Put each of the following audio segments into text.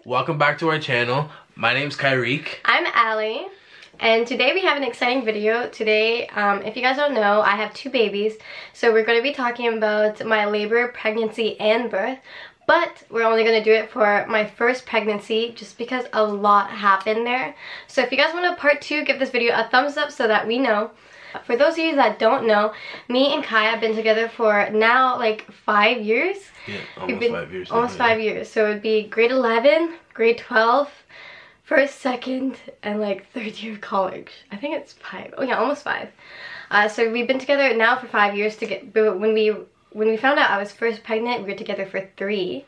Welcome back to our channel. My name's Kyrique. I'm Allie, and today we have an exciting video. Today, if you guys don't know, I have 2 babies, so we're going to be talking about my labor, pregnancy, and birth. But we're only going to do it for my first pregnancy just because a lot happened there. So if you guys want a part 2, give this video a thumbs up so that we know. For those of you that don't know, me and Kai have been together for now like 5 years. Yeah, almost 5 years. Almost 5 years. So it would be grade 11, grade 12, first, second, and like 3rd year of college. I think it's 5. Oh yeah, almost 5. So we've been together now for 5 years. But when we found out I was first pregnant, we were together for 3.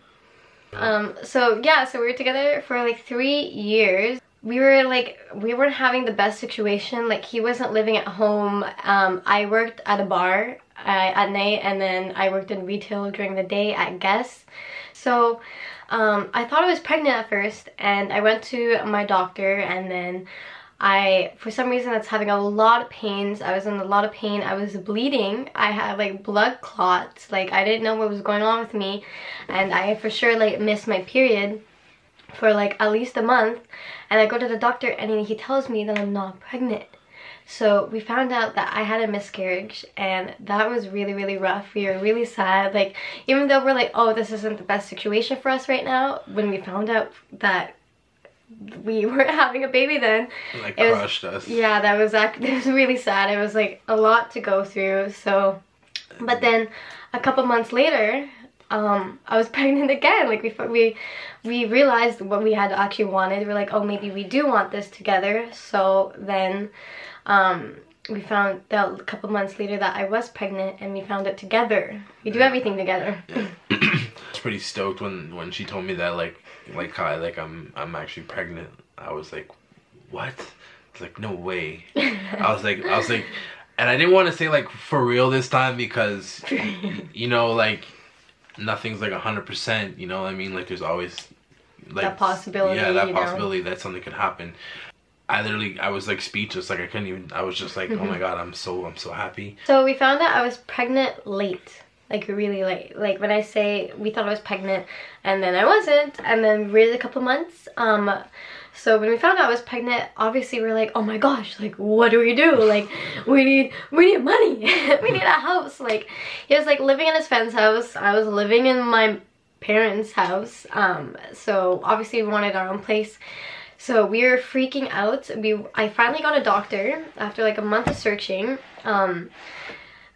So we were together for like 3 years. We weren't having the best situation. Like, he wasn't living at home. I worked at a bar at night, and then I worked in retail during the day at Guess. So I thought I was pregnant at first, and I went to my doctor, and then for some reason, I was having a lot of pains. I was in a lot of pain. I was bleeding. I had like blood clots. Like, I didn't know what was going on with me, and I for sure like missed my period for like at least a month. And I go to the doctor, and he tells me that I'm not pregnant. So we found out that I had a miscarriage, and that was really, really rough. We were really sad. Like, even though we're like, oh, this isn't the best situation for us right now, when we found out that we weren't having a baby then, it crushed us. Yeah, it was really sad. It was like a lot to go through. So, but then a couple months later, I was pregnant again. Like, we realized what we had actually wanted. We're like, oh, maybe we do want this together. So then we found out a couple months later that I was pregnant, and we found it together. We do everything together. Yeah. I was pretty stoked when she told me that, like Kai, like I'm actually pregnant. I was like, what? It's like, no way. I was like, and I didn't want to say like for real this time, because you know, like, nothing's like 100%, you know what I mean? Like, there's always like that possibility. Yeah, that possibility that something could happen. I was like speechless. Like, I couldn't even, I was just like, oh my god, I'm so happy. So we found out I was pregnant late. Like, really late. Like, when I say we thought I was pregnant, and then I wasn't, and then we waited a couple months. So when we found out I was pregnant, obviously we're like, oh my gosh, like, what do? Like, we need money. We need a house. Like, he was like living in his friend's house. I was living in my parents' house. So obviously we wanted our own place. So we were freaking out. I finally got a doctor after like a month of searching.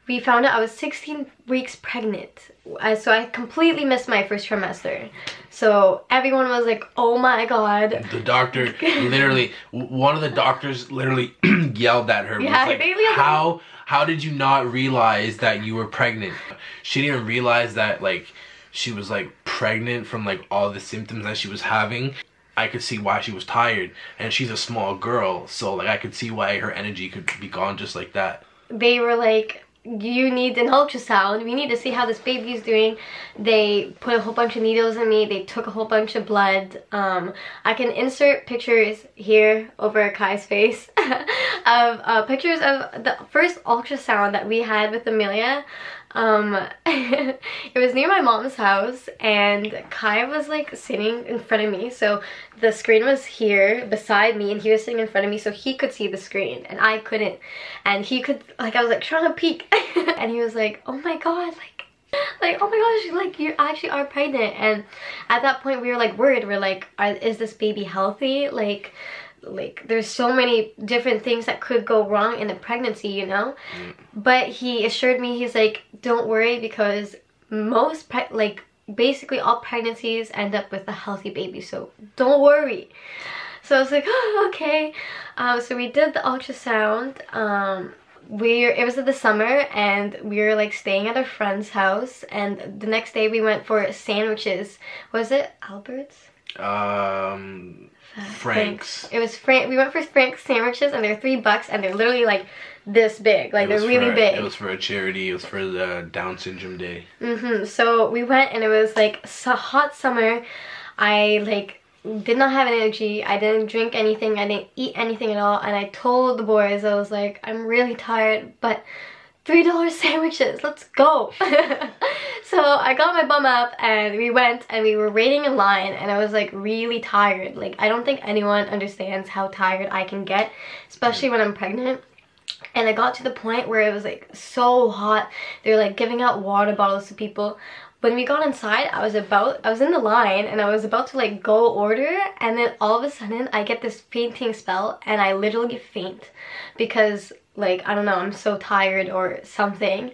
We found out I was 16 weeks pregnant. So I completely missed my first trimester. So everyone was like, oh my god. The doctor literally, one of the doctors literally yelled at her. Yeah, was like, how did you not realize that you were pregnant? She didn't even realize that, like, she was like pregnant from like all the symptoms that she was having. I could see why she was tired, and she's a small girl, so like I could see why her energy could be gone just like that. They were like, you need an ultrasound. We need to see how this baby's doing. They put a whole bunch of needles in me. They took a whole bunch of blood. I can insert pictures here over Kai's face of pictures of the first ultrasound that we had with Amelia. It was near my mom's house, and Kai was like sitting in front of me, so the screen was here beside me, and he was sitting in front of me, so he could see the screen and I couldn't, and he could, like, I was like trying to peek and he was like, oh my god, like oh my gosh, like, you actually are pregnant. And at that point we were like worried. We're like, is this baby healthy? Like there's so many different things that could go wrong in a pregnancy, you know. But he assured me, he's like, don't worry, because basically all pregnancies end up with a healthy baby, so don't worry. So I was like, oh, okay. So we did the ultrasound. It was in the summer, and we were like staying at a friend's house, and the next day we went for sandwiches. Was it Albert's? Frank's. It was Frank. We went for Frank's sandwiches, and they're $3, and they're literally like this big. Like, they're really big. It was for a charity. It was for the Down Syndrome Day. So we went, and it was like hot summer. I like did not have energy. I didn't drink anything. I didn't eat anything at all. And I told the boys, I was like, I'm really tired, but $3 sandwiches, let's go. So I got my bum up and we went and we were waiting in line, and I was like really tired. Like, I don't think anyone understands how tired I can get, especially when I'm pregnant. And I got to the point where it was like so hot. They were like giving out water bottles to people. When we got inside, I was in the line and I was about to like go order, and then all of a sudden I get this fainting spell and I literally faint because, like, I don't know, I'm so tired or something.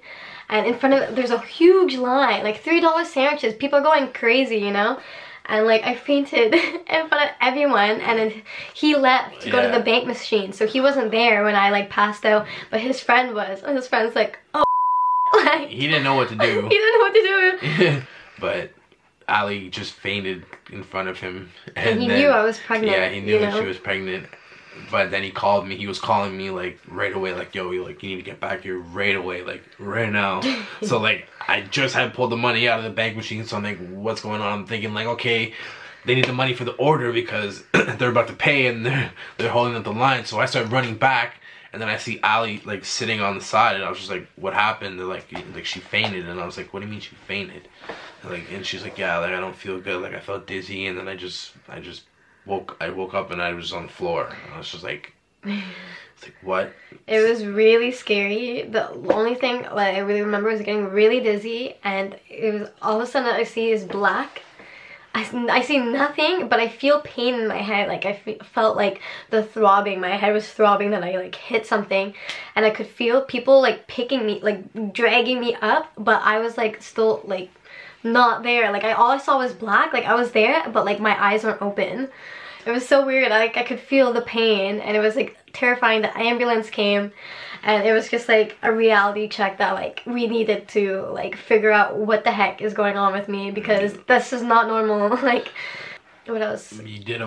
And in front of, there's a huge line, like $3 sandwiches, people are going crazy, you know? And like I fainted in front of everyone, and then he left to go to the bank machine, so he wasn't there when I like passed out, but his friend was, and his friend's like, oh, like, he didn't know what to do. He didn't know what to do. But Ali just fainted in front of him, and he knew I was pregnant. Yeah, he knew that she was pregnant. But then he called me. He was calling me like right away, like, yo, you need to get back here right away, like right now. So like I just had pulled the money out of the bank machine, so I'm like, what's going on? I'm thinking like, okay, they need the money for the order because they're about to pay and they're holding up the line. So I start running back, and then I see Ali like sitting on the side, and I was just like, what happened? They're like she fainted, and I was like, what do you mean she fainted? And she's like, yeah, like I don't feel good, like I felt dizzy, and then I woke up and I was on the floor. I was just like, it's like, what? It was really scary. The only thing that I really remember was getting really dizzy, and it was all of a sudden I see is black. I see nothing, but I feel pain in my head. Like I felt like the throbbing. My head was throbbing that I like hit something, and I could feel people like picking me, like dragging me up, but I was like still like not there. Like all I saw was black. Like I was there, but like my eyes weren't open. It was so weird. I could feel the pain, and it was like terrifying. The ambulance came, and it was just like a reality check that like we needed to like figure out what the heck is going on with me, because this is not normal. Like, what else? You did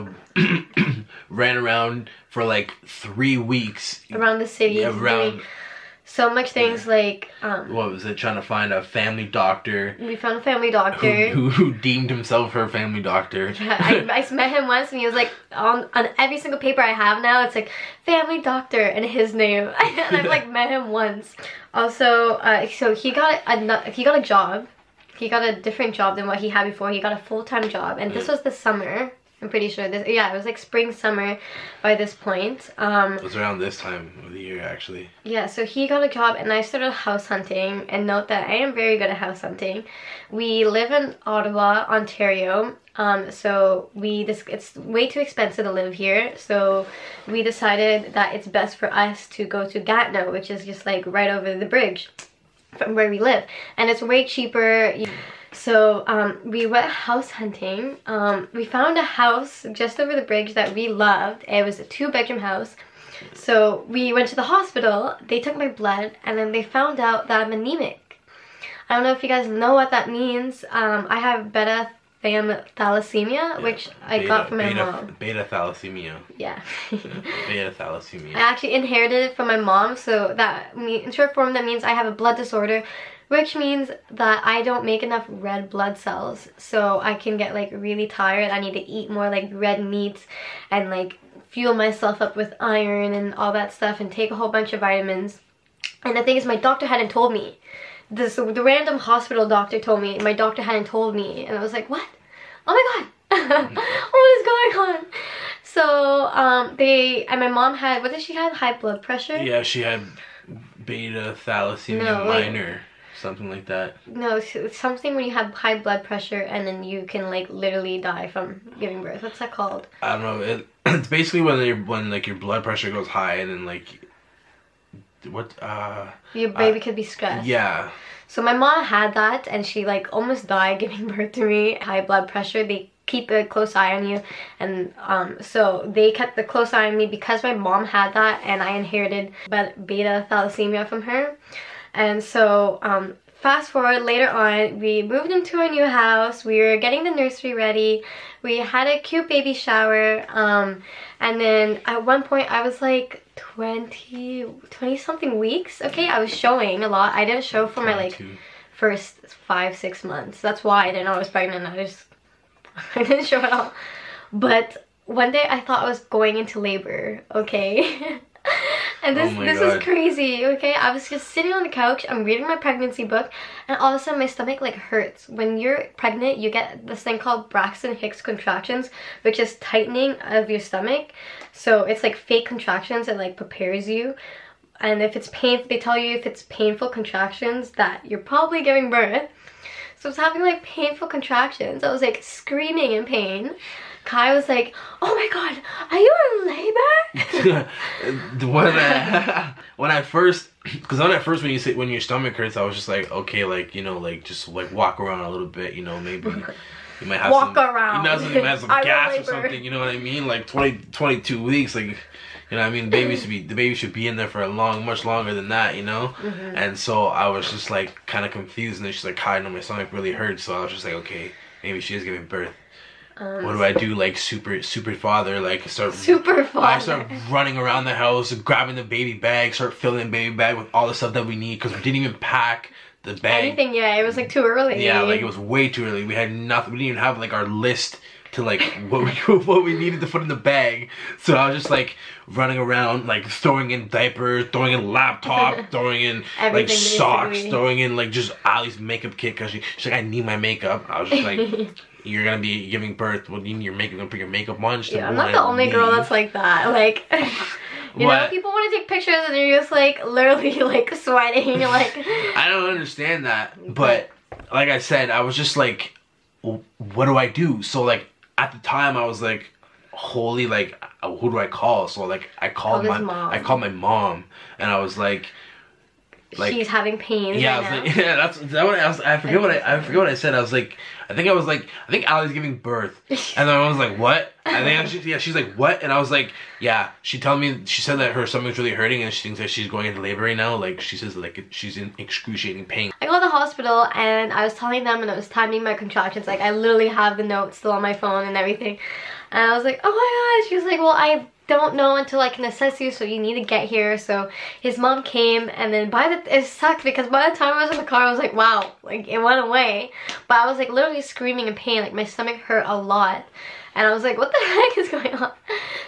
ran around for like 3 weeks around the city. Yeah, around so much things, like what was it, trying to find a family doctor. We found a family doctor who deemed himself her family doctor. Yeah, I met him once, and he was like, on every single paper I have now, it's like family doctor and his name. And I've like met him once. Also, so he got a job. He got a different job than what he had before. He got a full-time job, and this was the summer. I'm pretty sure this, yeah, it was like spring, summer by this point. It was around this time of the year, actually. Yeah, so he got a job, and I started house hunting. And note that I am very good at house hunting. We live in Ottawa, Ontario. So it's way too expensive to live here. So we decided that it's best for us to go to Gatineau, which is just like right over the bridge from where we live, and it's way cheaper. So we went house hunting. We found a house just over the bridge that we loved. It was a 2-bedroom house. So we went to the hospital. They took my blood, and then they found out that I'm anemic. I don't know if you guys know what that means. I have beta thalassemia, which I got from my mom. Beta thalassemia. Yeah. Beta thalassemia. I actually inherited it from my mom, so that in short form that means I have a blood disorder, which means that I don't make enough red blood cells, so I can get like really tired. I need to eat more like red meats and like fuel myself up with iron and all that stuff, and take a whole bunch of vitamins. And the thing is, my doctor hadn't told me. The random hospital doctor told me. My doctor hadn't told me, and I was like, what? Oh my god. What is going on? So and my mom had, what did she have? High blood pressure? Yeah, she had beta thalassemia minor. Something like that. No, it's something when you have high blood pressure and then you can like literally die from giving birth. What's that called? I don't know. It's basically when like your blood pressure goes high, and then like your baby could be stressed. Yeah. So my mom had that, and she like almost died giving birth to me. High blood pressure. They keep a close eye on you, and so they kept the close eye on me because my mom had that, and I inherited beta thalassemia from her. And so fast forward later on, we moved into a new house. We were getting the nursery ready. We had a cute baby shower, and then at one point I was like 20 something weeks. Okay, I was showing a lot. I didn't show for my like first 5-6 months. That's why I didn't know I was pregnant. I didn't show at all. But one day I thought I was going into labor, okay? And this is crazy, okay? I was just sitting on the couch, I'm reading my pregnancy book, and all of a sudden my stomach like hurts. When you're pregnant, you get this thing called Braxton Hicks contractions, which is tightening of your stomach. So it's like fake contractions. It like prepares you. And if it's painful, they tell you if it's painful contractions that you're probably giving birth. So I was having like painful contractions. I was like screaming in pain. Kai was like, "Oh my god, are you in labor?" when I first when your stomach hurts, I was just like, okay, like, you know, like just like walk around a little bit, you know, maybe you might have around. You might have some gas or something, you know what I mean? Like 22 weeks, like, you know what I mean? The baby should be in there for much longer than that, you know? And so I was just like kind of confused, and then she's like, "Hi, no, my stomach really hurts." So I was just like, okay, maybe she is giving birth. What do I do? Like super father, like I start running around the house, grabbing the baby bag, start filling the baby bag with all the stuff that we need, because we didn't even pack the bag. Anything, yeah, it was like too early. Yeah, like it was way too early. We had nothing. We didn't even have like our list to like what we needed to put in the bag. So I was just like running around, like throwing in diapers, throwing in laptop, throwing in like socks, basically. Throwing in like just Ali's makeup kit, because she's like, "I need my makeup." I was just like, "You're gonna be giving birth. Well, you need your makeup. Gonna put your makeup on." Yeah, I'm not the only girl that's like that. Like, you know, people want to take pictures and you're just like literally like sweating. Like, I don't understand that. But like I said, I was just like, what do I do? So like at the time, I was like, holy, like, who do I call? So like I called my mom, and I was like she's having pain. Yeah, right I was like, yeah, that's what I was. I forget what I said. I was like, I think Ali's giving birth, and then I was like, what? And then she's like, what? And I was like, yeah. She said that her stomach's really hurting, and she thinks that she's going into labor right now. Like she says, like she's in excruciating pain. I go to the hospital, and I was telling them, and I was timing my contractions. Like I literally have the notes still on my phone and everything. And I was like, "Oh my gosh." She was like, "Well, I don't know until I can assess you, so you need to get here." So his mom came, and then it sucked because by the time I was in the car, I was like, wow, like it went away. But I was like literally screaming in pain, like my stomach hurt a lot. And I was like, what the heck is going on?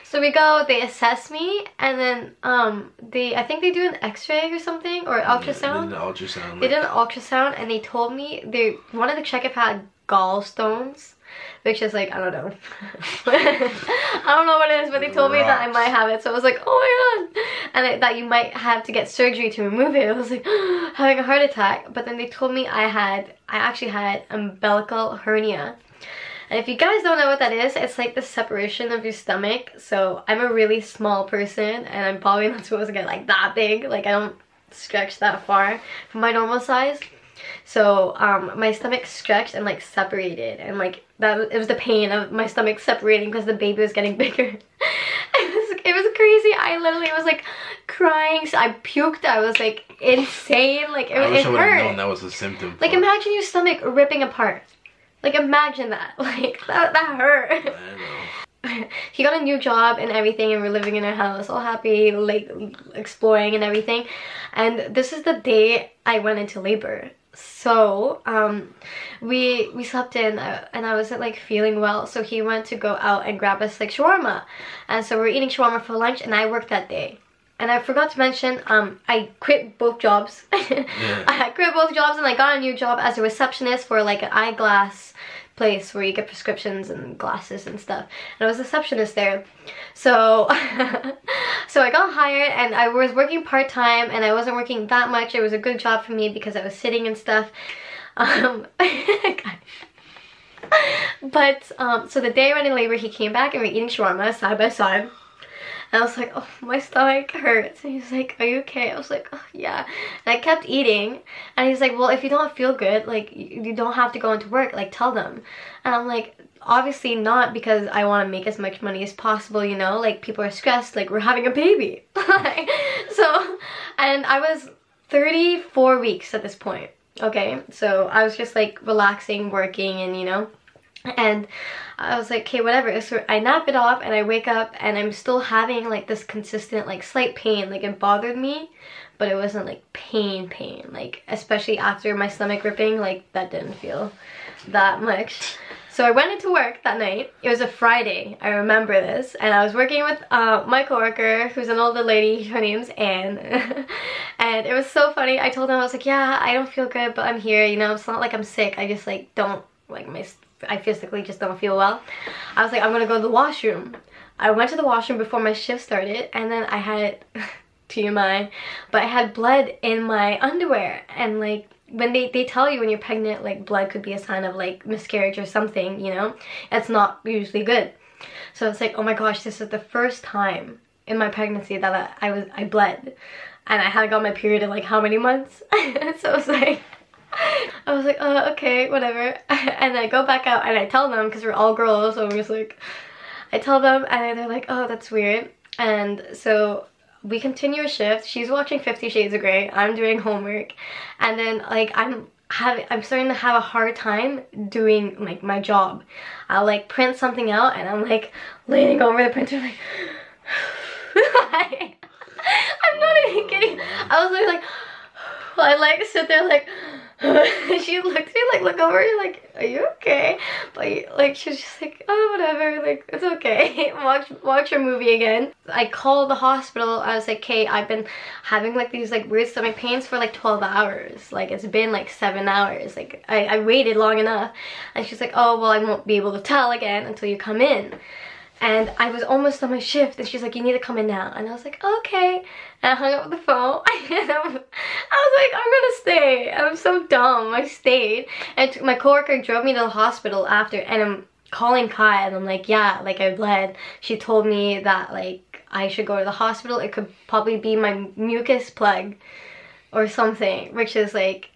So we go, they assess me, and then I think they do an x-ray or something, or ultrasound. They did an ultrasound, and they told me they wanted to check if I had gallstones. Which is like, I don't know. I don't know what it is, but they told me that I might have it. So I was like, oh my god. And that you might have to get surgery to remove it. I was like, having a heart attack. But then they told me I actually had umbilical hernia. And if you guys don't know what that is, it's like the separation of your stomach. So I'm a really small person, and I'm probably not supposed to get like that big. Like I don't stretch that far from my normal size. So my stomach stretched and like separated, and like it was the pain of my stomach separating because the baby was getting bigger. It was crazy. I literally was like crying. So I puked. I was like insane. Like it wish I would hurt. have known that was a symptom. Like imagine your stomach ripping apart. Like imagine that. Like that hurt. I know. He got a new job and everything, and we're living in our house all happy, like exploring and everything. And this is the day I went into labor. So we slept in, and I wasn't like feeling well, so he went to go out and grab us like shawarma, and so we were eating shawarma for lunch, and I worked that day. And I forgot to mention, I quit both jobs. Yeah. I quit both jobs, and I got a new job as a receptionist for like an eyeglass place where you get prescriptions and glasses and stuff. And I was a receptionist there. So so I got hired, and I was working part-time, and I wasn't working that much. It was a good job for me because I was sitting and stuff. But so the day I went in labor, he came back and we were eating shawarma side by side. And I was like, oh, my stomach hurts. And he's like, are you okay? I was like, oh, yeah. And I kept eating. And he's like, well, if you don't feel good, like, you don't have to go into work. Like, tell them. And I'm like, obviously not, because I want to make as much money as possible, you know? Like, people are stressed. Like, we're having a baby. So, and I was 34 weeks at this point. Okay? So, I was just, like, relaxing, working, and, you know? And I was like, okay, whatever. So I nap it off, and I wake up, and I'm still having like this consistent like slight pain. Like it bothered me, but it wasn't like pain. Like especially after my stomach ripping, like that didn't feel that much. So I went into work that night. It was a Friday, I remember this, and I was working with my coworker, who's an older lady. Her name's Anne. And it was so funny. I told him, I was like, yeah, I don't feel good, but I'm here, you know. It's not like I'm sick, I just like don't, like I physically just don't feel well. I was like, I'm gonna go to the washroom. I went to the washroom before my shift started, and then I had TMI, but I had blood in my underwear. And like, when they tell you when you're pregnant, like blood could be a sign of like miscarriage or something, you know, it's not usually good. So it's like, oh my gosh, this is the first time in my pregnancy that I bled, and I hadn't got my period in like how many months. So I was like, okay, whatever. And I go back out and I tell them, because we're all girls, so I'm just like, I tell them, and they're like, oh, that's weird. And so we continue a shift. She's watching 50 Shades of Grey. I'm doing homework. And then like I'm starting to have a hard time doing like my job. I'll like print something out and I'm like leaning over the printer like I'm not even kidding. I was like I like sit there like she looked at me like, look over, like, are you okay? But like she's just like, oh, whatever, like it's okay. watch your movie again. I called the hospital. I was like, okay, I've been having like these like weird stomach pains for like 12 hours. Like it's been like 7 hours. Like I waited long enough. And she's like, oh, well, I won't be able to tell again until you come in. And I was almost on my shift, and she's like, you need to come in now. And I was like, okay. And I hung up the phone. And I was like, I'm gonna stay. I'm so dumb. I stayed. And my coworker drove me to the hospital after, and I'm calling Kai, and I'm like, yeah, like I bled. She told me that like I should go to the hospital. It could probably be my mucus plug or something, which is like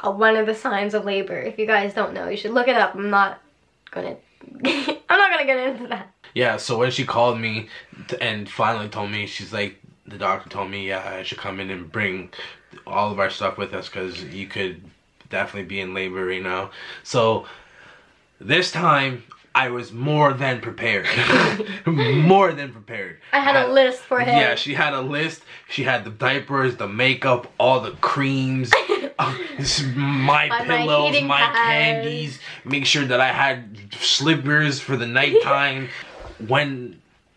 one of the signs of labor. If you guys don't know, you should look it up. I'm not gonna get into that. Yeah, so when she called me and finally told me, she's like, the doctor told me, yeah, I should come in and bring all of our stuff with us because you could definitely be in labor right now. So this time I was more than prepared. More than prepared. I had a list for him. Yeah, she had a list. She had the diapers, the makeup, all the creams, my pillows, my candies. Make sure that I had slippers for the nighttime.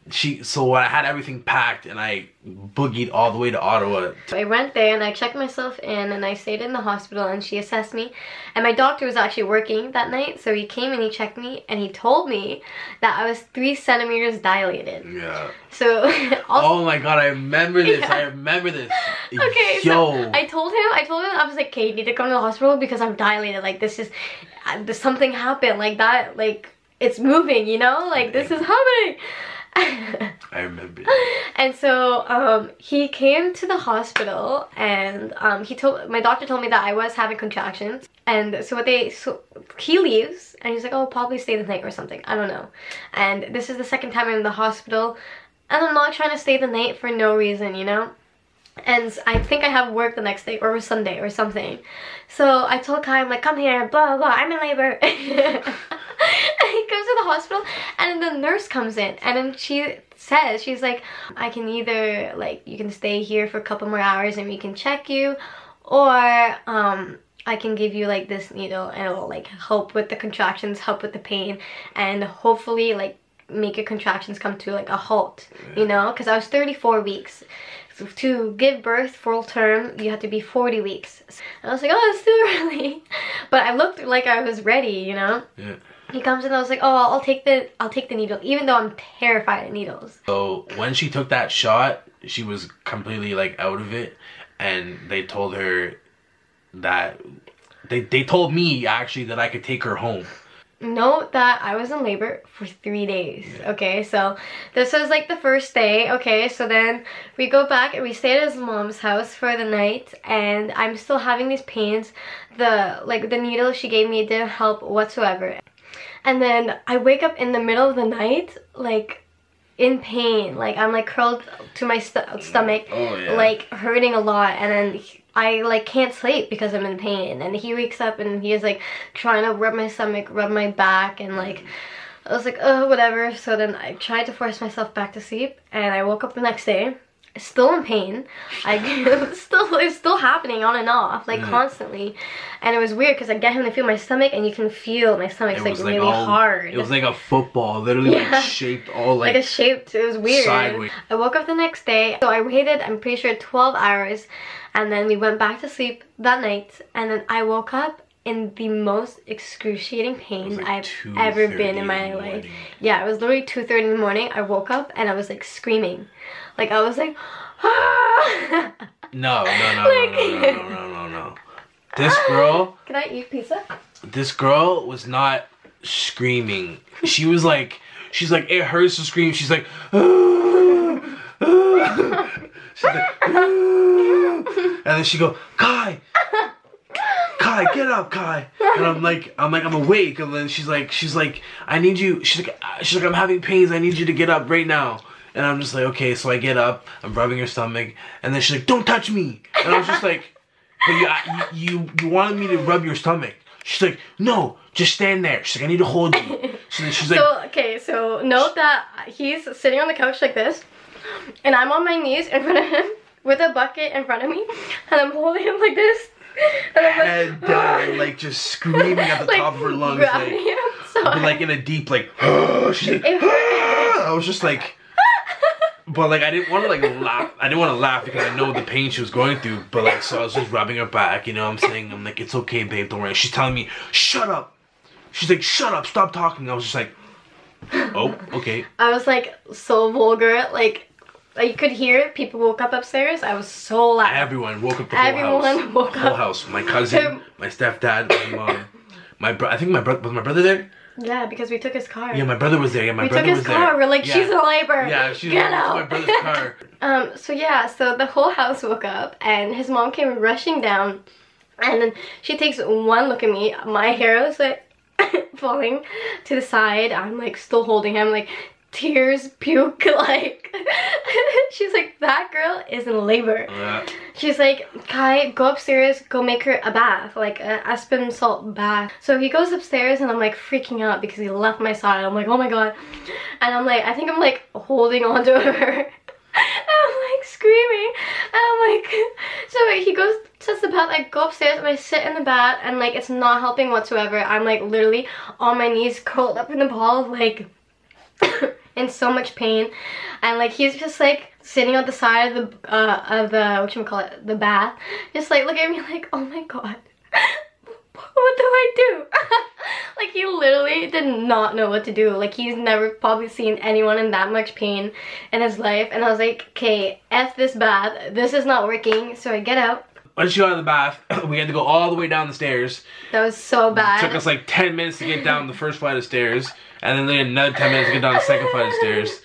So I had everything packed, and I boogied all the way to Ottawa. I went there and I checked myself in, and I stayed in the hospital, and she assessed me. And my doctor was actually working that night, so he came and he checked me, and he told me that I was 3 centimeters dilated. Yeah. So oh my god, I remember this. Yeah. I remember this. Okay, yo. So I told him, I was like, okay, you need to come to the hospital because I'm dilated. Like this is, something happened like that. Like it's moving, you know? Like this is happening. I remember. And so he came to the hospital, and my doctor told me that I was having contractions. And so he leaves, and he's like, oh, probably stay the night or something, I don't know. And this is the second time I'm in the hospital, and I'm not trying to stay the night for no reason, you know. And I think I have work the next day, or Sunday or something. So I told Kai, I'm like, come here, blah blah blah, I'm in labor. And he goes to the hospital, and then the nurse comes in, and then she's like, I can either, like, you can stay here for a couple more hours and we can check you, or I can give you like this needle, and it will like help with the contractions, help with the pain, and hopefully like make your contractions come to like a halt, you know, because I was 34 weeks. So to give birth full term, you have to be 40 weeks. And I was like, oh, it's too early. But I looked like I was ready, you know. Yeah. He comes in, I was like, oh, I'll take the needle, even though I'm terrified of needles. So when she took that shot, she was completely like out of it, and they told her that they told me actually that I could take her home. Note that I was in labor for 3 days. Yeah. Okay, so this was like the first day. Okay, so then we go back and we stay at his mom's house for the night, and I'm still having these pains. The needle she gave me didn't help whatsoever. And then I wake up in the middle of the night, like in pain. Like I'm like curled to my stomach, oh, yeah. Like hurting a lot. And then I like can't sleep because I'm in pain. And he wakes up and he is like trying to rub my stomach, rub my back, and like I was like, oh, whatever. So then I tried to force myself back to sleep, and I woke up the next day, still in pain. It's still happening on and off, like constantly. And it was weird because I get him to feel my stomach, and you can feel my stomach's like really hard. It was like a football, literally like shaped all like a shaped. It was weird. Sideways. I woke up the next day, so I waited, I'm pretty sure 12 hours, and then we went back to sleep that night, and then I woke up in the most excruciating pain like I've ever been in my life. Yeah, it was literally 2:30 in the morning. I woke up and I was like screaming. Like I was like, ah! No. This girl. Can I eat pizza? This girl was not screaming. She's like, it hurts to scream. She's like, she's like, and then she go, Kai, get up, Kai. And I'm like, I'm awake. And then she's like, I need you. She's like, I'm having pains. I need you to get up right now. And I'm just like, okay. So I get up. I'm rubbing her stomach. And then she's like, don't touch me. And I was just like, but you wanted me to rub your stomach. She's like, no, just stand there. She's like, I need to hold you. So then she's like, so note that he's sitting on the couch like this, and I'm on my knees in front of him with a bucket in front of me, and I'm holding him like this. And I'm like, head down, like just screaming at the top of her lungs, like in a deep like. She's like, I was just like, but like I didn't want to like laugh. I didn't want to laugh because I know the pain she was going through. But like, so I was just rubbing her back. You know what I'm saying? I'm like, it's okay, babe, don't worry. She's telling me, shut up. She's like, shut up, stop talking. I was just like, oh, okay. I was like so vulgar, like. You could hear people woke up upstairs. I was so loud. Everyone woke up. The whole house. My cousin, my stepdad, my mom, I think my brother was my brother there. Yeah, because we took his car. Yeah, my brother was there. Yeah, my brother was there. We took his car. We're like, she's in labor. Yeah, she's my brother's car. So the whole house woke up, and his mom came rushing down, and then she takes one look at me. My hair was like falling to the side. I'm like still holding him, like. Tears, puke, like. She's like, that girl is in labor. She's like, Kai, go upstairs, go make her a bath, like an Epsom salt bath. So he goes upstairs, and I'm like freaking out because he left my side. I'm like, oh my god. And I'm like, I think I'm like holding on to her. And I'm like screaming. And I'm like, so he goes to the bath, I go upstairs and I sit in the bath, and like it's not helping whatsoever. I'm like literally on my knees curled up in a ball, like in so much pain, and like he's just like sitting on the side of the the bath, just like look at me like, oh my god, what do I do? Like he literally did not know what to do. Like he's never probably seen anyone in that much pain in his life. And I was like, okay, F this bath, this is not working. So I get out. Once she got out of the bath, we had to go all the way down the stairs. That was so bad. It took us like 10 minutes to get down the first flight of stairs, and then another 10 minutes to get down the second flight of stairs.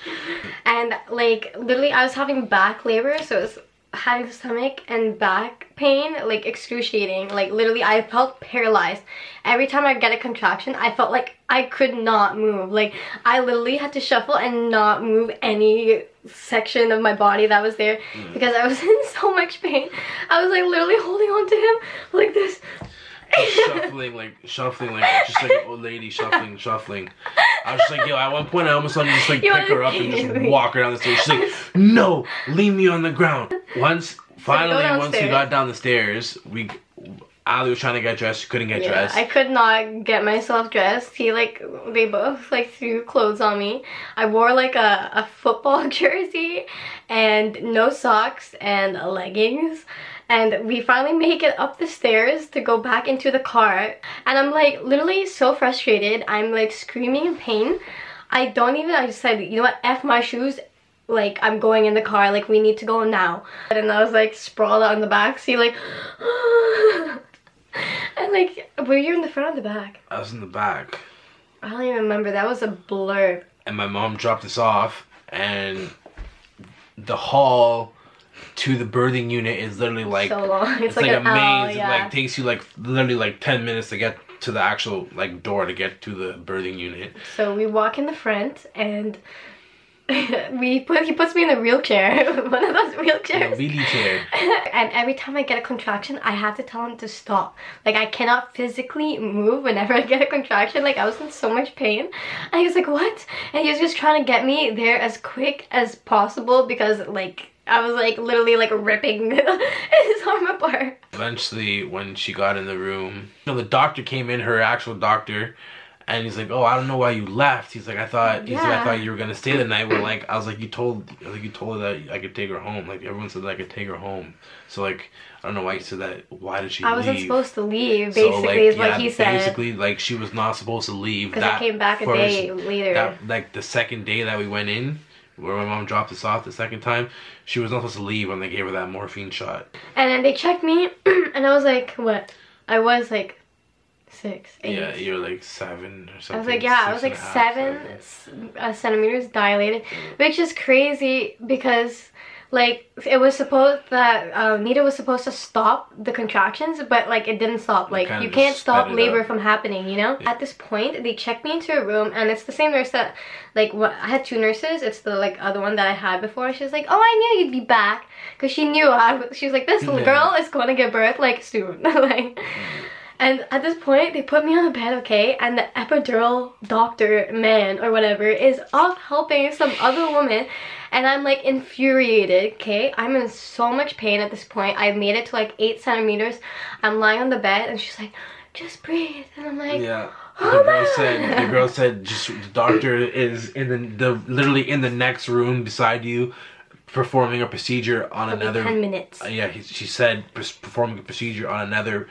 And like literally I was having back labor, so it was having stomach and back pain, like excruciating. Like literally I felt paralyzed. Every time I get a contraction, I felt like I could not move. Like I literally had to shuffle and not move any section of my body that was there because I was in so much pain. I was like literally holding on to him like this. shuffling like just like an old lady shuffling. I was just like, yo, at one point I almost wanted to just like pick her up and just walk her down the stairs. She's like, no, leave me on the ground. Finally, once we got down the stairs, Ali was trying to get dressed, she couldn't get dressed. I could not get myself dressed. They both like threw clothes on me. I wore like a football jersey and no socks and leggings. And we finally make it up the stairs to go back into the car. And I'm like literally so frustrated. I'm like screaming in pain. I just said, you know what, F my shoes. Like I'm going in the car, like we need to go now. And I was like sprawled out in the back seat like and like, were you in the front or the back? I was in the back. I don't even remember, that was a blur. And my mom dropped us off, and the hall to the birthing unit is literally like so long. It's like a maze. Yeah. It like takes you like literally like 10 minutes to get to the actual like door to get to the birthing unit. So we walk in the front, and he puts me in a wheelchair, one of those wheelchairs. A wheelie chair. And every time I get a contraction, I have to tell him to stop. Like I cannot physically move whenever I get a contraction. Like I was in so much pain. And he was like, what? And he was just trying to get me there as quick as possible because like I was like literally like ripping his arm apart. Eventually, when she got in the room, you know, the doctor came in, her actual doctor, and he's like, "Oh, I don't know why you left." He's like, "I thought you were gonna stay the night." We're like, I was like, you told her that I could take her home. Like everyone said that I could take her home. So like, I don't know why you said that. Why did she leave? I wasn't supposed to leave. Basically, so, like, is what he said. Basically, like she was not supposed to leave. Because I came back a day later. That, like the second day that we went in, where my mom dropped us off the second time, she was not supposed to leave when they gave her that morphine shot. And then they checked me, and I was like, what? I was like 6, 8. Yeah, you're like 7 or something. I was like, yeah, I was like 7 centimeters dilated, which is crazy because like it was supposed that Nita was supposed to stop the contractions, but like it didn't stop. Like you can't stop labor from happening, you know. Yeah. At this point, they checked me into a room, and it's the same nurse that like I had 2 nurses. It's the like other one that I had before. She was like, oh, I knew you'd be back, because she knew she was like, this little girl is going to give birth like soon. Like. And at this point, they put me on the bed, okay? And the epidural doctor man or whatever is off helping some other woman. And I'm like infuriated, okay? I'm in so much pain at this point. I made it to like 8 centimeters. I'm lying on the bed and she's like, just breathe. And I'm like, yeah. Oh the girl said, just the doctor is in the literally in the next room beside you, performing a procedure on another 10 minutes. Yeah, she said performing a procedure on another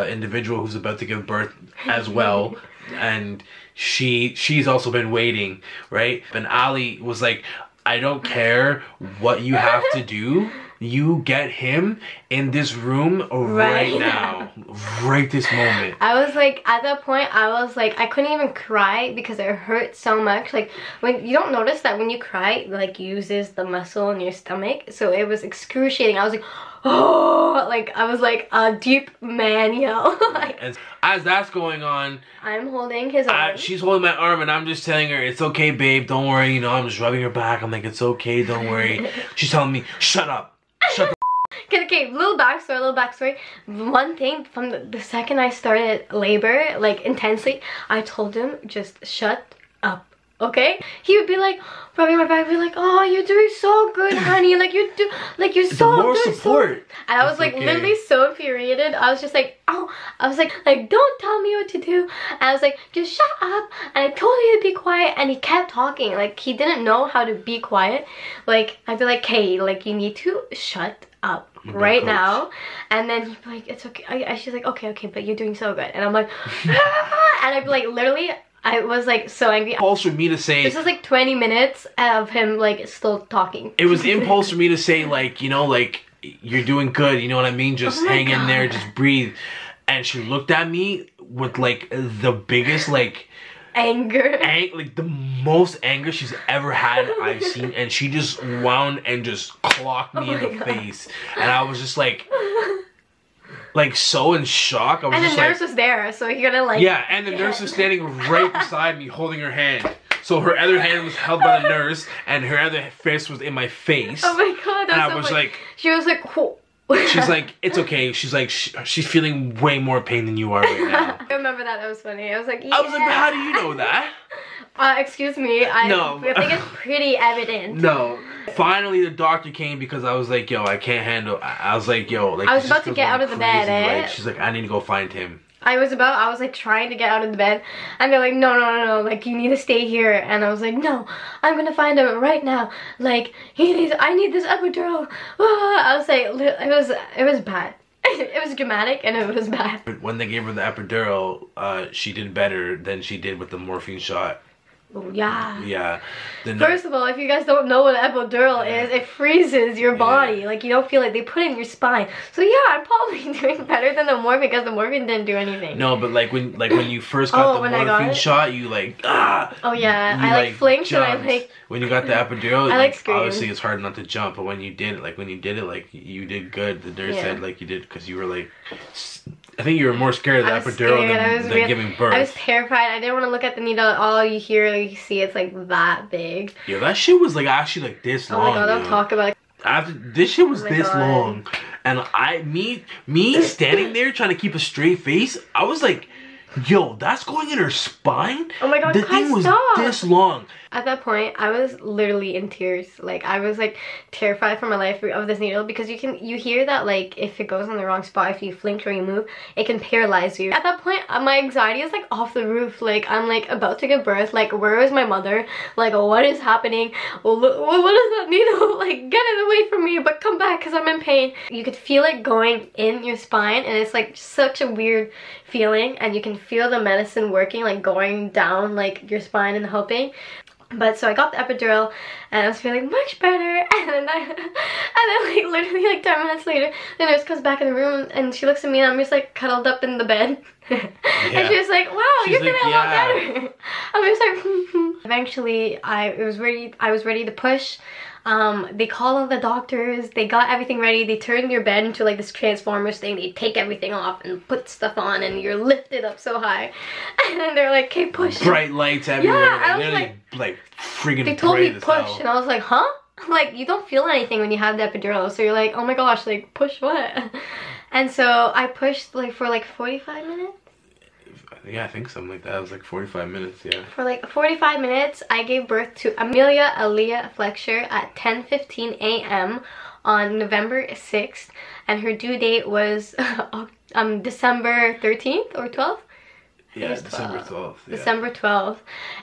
individual who's about to give birth as well. And she's also been waiting, right? And Ali was like, I don't care what you have to do, you get him in this room right now, right this moment. I was like, at that point, I was like, I couldn't even cry because it hurt so much. Like, when you don't notice that when you cry, like, uses the muscle in your stomach. So it was excruciating. I was like, oh, like I was like a deep man yell. Like, and as that's going on, I'm holding his arm. She's holding my arm, and I'm just telling her, it's okay, babe, don't worry. You know, I'm just rubbing her back. I'm like, it's okay, don't worry. She's telling me, shut up, shut the okay, little backstory. One thing from the second I started labor, like intensely, I told him, just shut up. Okay, he would be like rubbing my back, be like, oh, you're doing so good, honey, like you're so more good, support. And I was like literally so infuriated. I was just like, oh, I was like don't tell me what to do. And I was like, just shut up. And I told you to be quiet, and he kept talking. Like he didn't know how to be quiet. Like I'd be like, hey, like you need to shut up right now. And then he'd be like, it's okay. She's like, okay, but you're doing so good. And I'm like, ah! And I'd be like, literally, I was like so angry. Impulse for me to say, this was like 20 minutes of him like still talking. It was impulse for me to say, like, you know, like, you're doing good, you know what I mean? Just hang in there, just breathe. And she looked at me with like the biggest like anger, like the most anger she's ever had I've seen. And she just wound and just clocked me in the face. And I was just like so in shock. I was, and just the nurse was there, so you're gonna like, yeah, and the nurse was standing right beside me holding her hand. So her other hand was held by the nurse, and her other fist was in my face. Oh my god, that's and I was like, she was like, cool. She's like, it's okay. She's like, she's feeling way more pain than you are right now. I remember that. That was funny. I was like, yeah. I was like, how do you know that? Excuse me. I think it's pretty evident. No. Finally, the doctor came because I was like, yo, I can't handle. I was like, yo, like I was about to get out of the bed. Like, she's like, I need to go find him. I was like trying to get out of the bed, and they're like, no, like you need to stay here. And I was like, no, I'm gonna find him right now. Like I need this epidural. I was like, it was bad. It was dramatic and it was bad. When they gave her the epidural, she did better than she did with the morphine shot. Oh, yeah. Yeah. First of all, if you guys don't know what an epidural is, it freezes your body. Like, you don't feel it. They put it in your spine. So, yeah, I'm probably doing better than the morphine because the morphine didn't do anything. No, but, like, when you first got the morphine shot, you, like, ah! Oh, yeah. I, like, flinched and I, like... When you got the epidural, I, like, screamed. Obviously, it's hard not to jump. But when you did it, like, you did good. The nurse said, like, you did because you were, like... I think you were more scared of the epidural than giving birth. I was terrified. I didn't want to look at the needle. All you hear, you see, it's like that big. Yeah, that shit was like actually like this long. Oh my god, don't talk about it. This shit was this long, and me standing there trying to keep a straight face. I was like Yo, that's going in her spine? Oh my god, the thing was this long. At that point, I was literally in tears. Like, I was like terrified for my life of this needle, because you hear that like if it goes in the wrong spot, if you flinch or you move, it can paralyze you. At that point, my anxiety is like off the roof. Like, I'm like about to give birth. Like, where is my mother? Like, what is happening? What is that needle? Like, get it away from me, but come back because I'm in pain. You could feel it going in your spine, and it's like such a weird feeling, and you can feel the medicine working, like going down like your spine and helping. But so I got the epidural and I was feeling much better, and then like literally like 10 minutes later the nurse comes back in the room and she looks at me and I'm just like cuddled up in the bed. Yeah. And she was like, wow, you're feeling a lot better. I was like eventually I was ready to push. They called all the doctors, they got everything ready, they turned your bed into like this Transformers thing, they take everything off and put stuff on and you're lifted up so high. And then they're like, okay, push. Bright lights everywhere. Yeah, I was like freaking they told me bright as push hell. and I was like, huh? Like, you don't feel anything when you have the epidural, so you're like, oh my gosh, like push what? And so I pushed like for like 45 minutes. Yeah, I think something like that. It was like 45 minutes, yeah. For like 45 minutes, I gave birth to Amelia Aaliyah Fletcher at 10:15 a.m. on November 6th. And her due date was December 13th or 12th? Yeah, December 12th. Yeah. December 12th.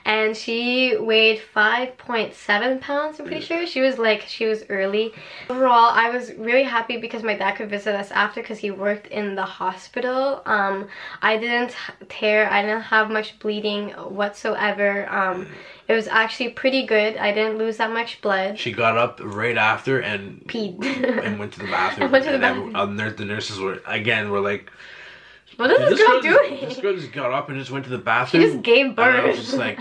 And she weighed 5.7 pounds, I'm pretty sure. She was early. Overall, I was really happy because my dad could visit us after, because he worked in the hospital. I didn't tear, I didn't have much bleeding whatsoever. It was actually pretty good. I didn't lose that much blood. She got up right after and peed and went to the bathroom. The nurses were like, what is this girl doing? This girl just got up and just went to the bathroom. She just gave birth. And I was just like,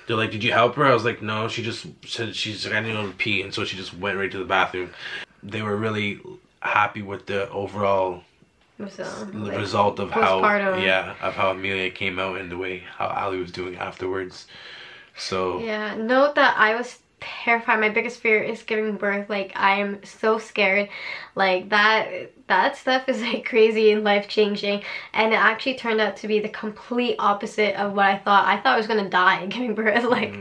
they're like, did you help her? I was like, no, she just said she's like, I need to go to pee, and so she just went right to the bathroom. They were really happy with the overall result of how Amelia came out and the way how Ali was doing afterwards. So yeah, note that I was terrified. My biggest fear is giving birth. Like, I am so scared. Like, that stuff is like crazy and life-changing, and it actually turned out to be the complete opposite of what I thought. I thought I was gonna die giving birth, like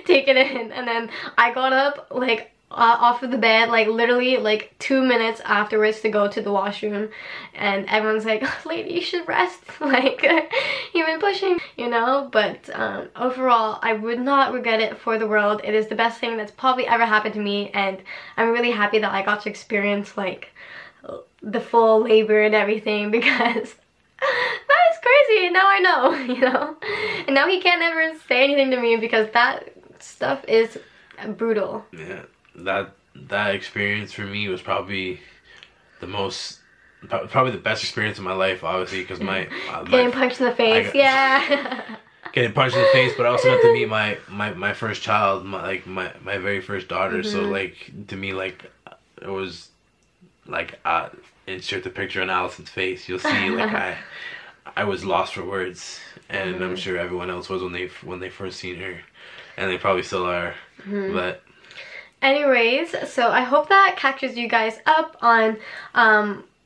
take it in. And then I got up like off of the bed, like literally like 2 minutes afterwards to go to the washroom, and everyone's like, oh, lady, you should rest, like you've been pushing, you know. But overall, I would not regret it for the world. It is the best thing that's probably ever happened to me, and I'm really happy that I got to experience like the full labor and everything, because that is crazy. And now I know, you know, and now he can't ever say anything to me because that stuff is brutal. Yeah. That experience for me was probably the best experience of my life, obviously, because getting punched in the face. Getting punched in the face, but I also got to meet my first child, my very first daughter. So like, to me, like, it was like, insert the picture on Allison's face, you'll see like I was lost for words, and I'm sure everyone else was when they first seen her, and they probably still are. But anyways, so I hope that catches you guys up on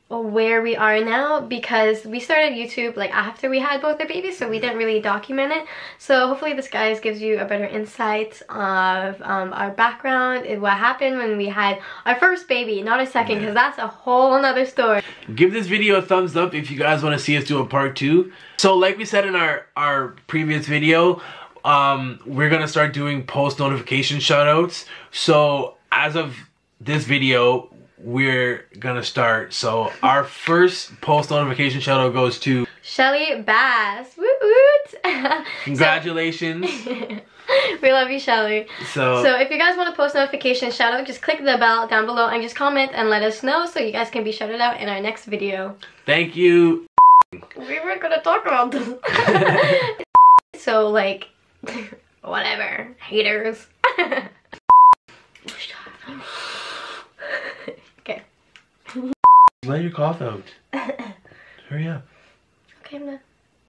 where we are now, because we started YouTube like after we had both the babies, so we didn't really document it. So hopefully this guys gives you a better insight of our background and what happened when we had our first baby, not a second, because that's a whole another story. Give this video a thumbs up if you guys want to see us do a part 2. So like we said in our previous video, we're gonna start doing post notification shoutouts. So as of this video, we're gonna start. So our first post notification shoutout goes to Shelly Bass. Woot woot! Congratulations. We love you, Shelly. So if you guys want to post notification shout out, just click the bell down below and just comment and let us know so you guys can be shouted out in our next video. Thank you. We weren't gonna talk about this. So like, whatever, haters. Okay. Let your cough out. Hurry up. Okay, I'm done.